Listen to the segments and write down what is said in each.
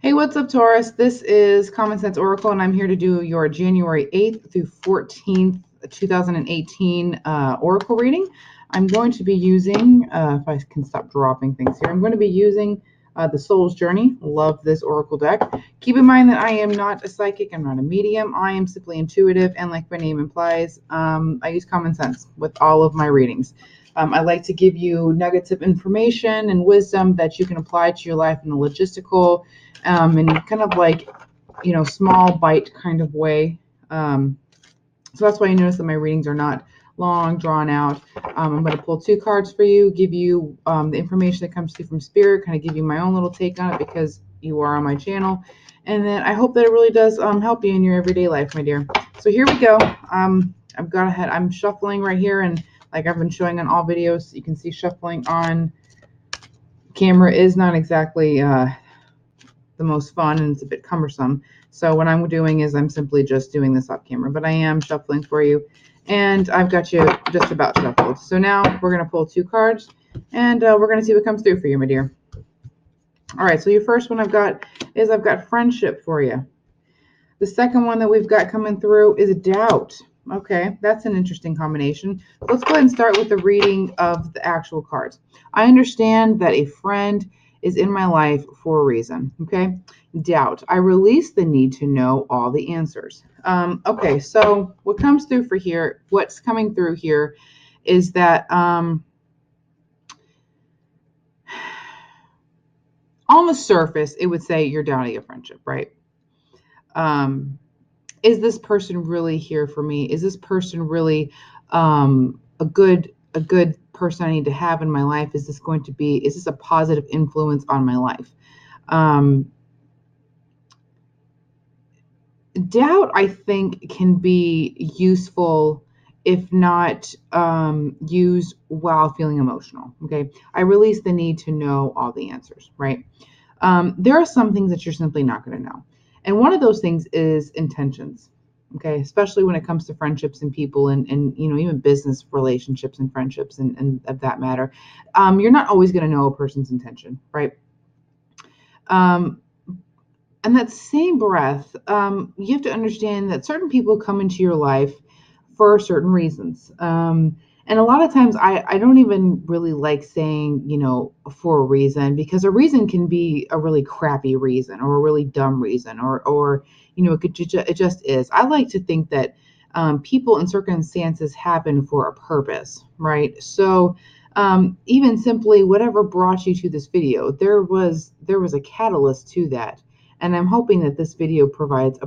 Hey, what's up, Taurus? This is Common Sense Oracle, and I'm here to do your January 8th through 14th, 2018 Oracle reading. I'm going to be using, if I can stop dropping things here, I'm going to be using the Soul's Journey. Love this Oracle deck. Keep in mind that I am not a psychic, I'm not a medium, I am simply intuitive, and like my name implies, I use common sense with all of my readings. I like to give you nuggets of information and wisdom that you can apply to your life in a logistical and kind of like, small bite kind of way. So that's why you notice that my readings are not long, drawn out. I'm going to pull two cards for you, give you the information that comes through from Spirit, kind of give you my own little take on it because you are on my channel. And then I hope that it really does help you in your everyday life, my dear. So here we go. I've gone ahead. I'm shuffling right here, and like I've been showing on all videos, you can see shuffling on camera is not exactly the most fun, and it's a bit cumbersome. So what I'm doing is I'm simply just doing this off camera, but I am shuffling for you, and I've got you just about shuffled. So now we're going to pull two cards, and we're going to see what comes through for you, my dear. All right, so your first one I've got friendship for you. The second one that we've got coming through is doubt. Okay, that's an interesting combination. Let's go ahead and start with the reading of the actual cards. I understand that a friend is in my life for a reason. Okay, doubt. I release the need to know all the answers. Okay, so what comes through for here, what's coming through here is that on the surface, it would say you're doubting a friendship, right? Is this person really here for me? Is this person really a good person I need to have in my life? Is this a positive influence on my life? Doubt, I think, can be useful if not used while feeling emotional. Okay, I release the need to know all the answers, right? There are some things that you're simply not going to know. And one of those things is intentions. Okay, especially when it comes to friendships and people and even business relationships and friendships and of that matter. You're not always going to know a person's intention, right? And that same breath, you have to understand that certain people come into your life for certain reasons. And a lot of times I don't even really like saying, for a reason, because a reason can be a really crappy reason or a really dumb reason or it just is. I like to think that people and circumstances happen for a purpose, right? So even simply whatever brought you to this video, there was a catalyst to that. And I'm hoping that this video provides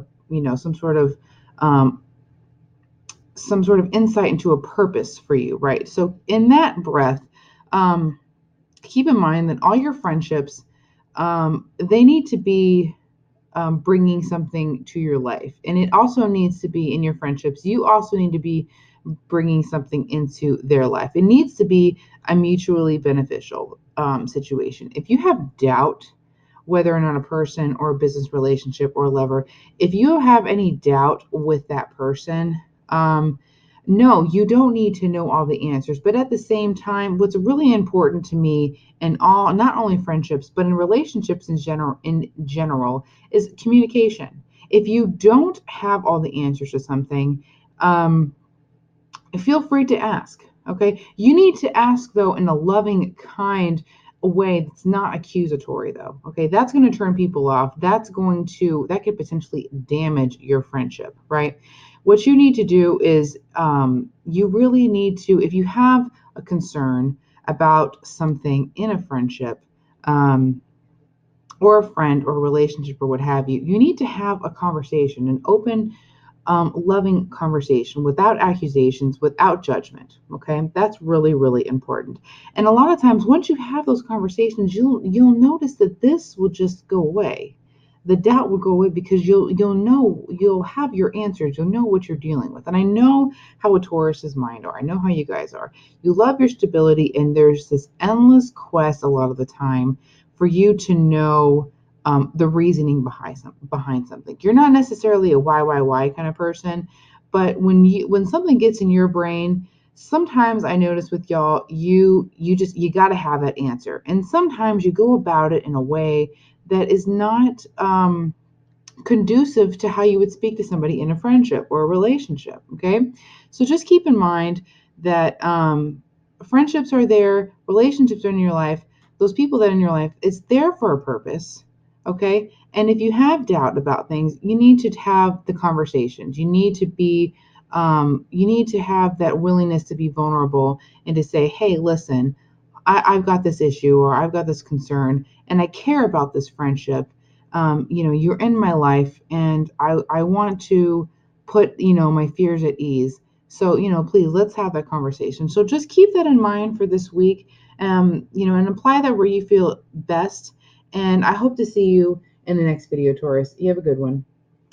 some sort of insight into a purpose for you, right? So in that breath, keep in mind that all your friendships, they need to be bringing something to your life. And it also needs to be in your friendships. You also need to be bringing something into their life. It needs to be a mutually beneficial situation. If you have doubt, whether or not a person or a business relationship or a lover, if you have any doubt with that person, no, you don't need to know all the answers. But at the same time, what's really important to me in all, not only friendships, but in relationships in general, is communication. If you don't have all the answers to something, feel free to ask. Okay, you need to ask though in a loving, kind way that's not accusatory though. Okay, that's going to turn people off. That could potentially damage your friendship, right? What you need to do is you really need to, if you have a concern about something in a friendship or a friend or a relationship or what have you, you need to have a conversation, an open loving conversation without accusations, without judgment. Okay, that's really, really important. And a lot of times, once you have those conversations, you'll notice that this will just go away. The doubt will go away because you'll have your answers. You'll know what you're dealing with. And I know how a Taurus's mind are. I know how you guys are. You love your stability, and there's this endless quest a lot of the time for you to know the reasoning behind something. You're not necessarily a why kind of person, but when something gets in your brain, sometimes I notice with y'all, you got to have that answer. And sometimes you go about it in a way that is not conducive to how you would speak to somebody in a friendship or a relationship. Okay. So just keep in mind that friendships are there, relationships are in your life, those people that are in your life, it's there for a purpose. Okay. And if you have doubt about things, you need to have the conversations. You need to have that willingness to be vulnerable and to say, hey, listen, I've got this issue or I've got this concern and I care about this friendship. You're in my life and I want to put, my fears at ease. So, please let's have that conversation. So just keep that in mind for this week, and apply that where you feel best. And I hope to see you in the next video, Taurus. You have a good one.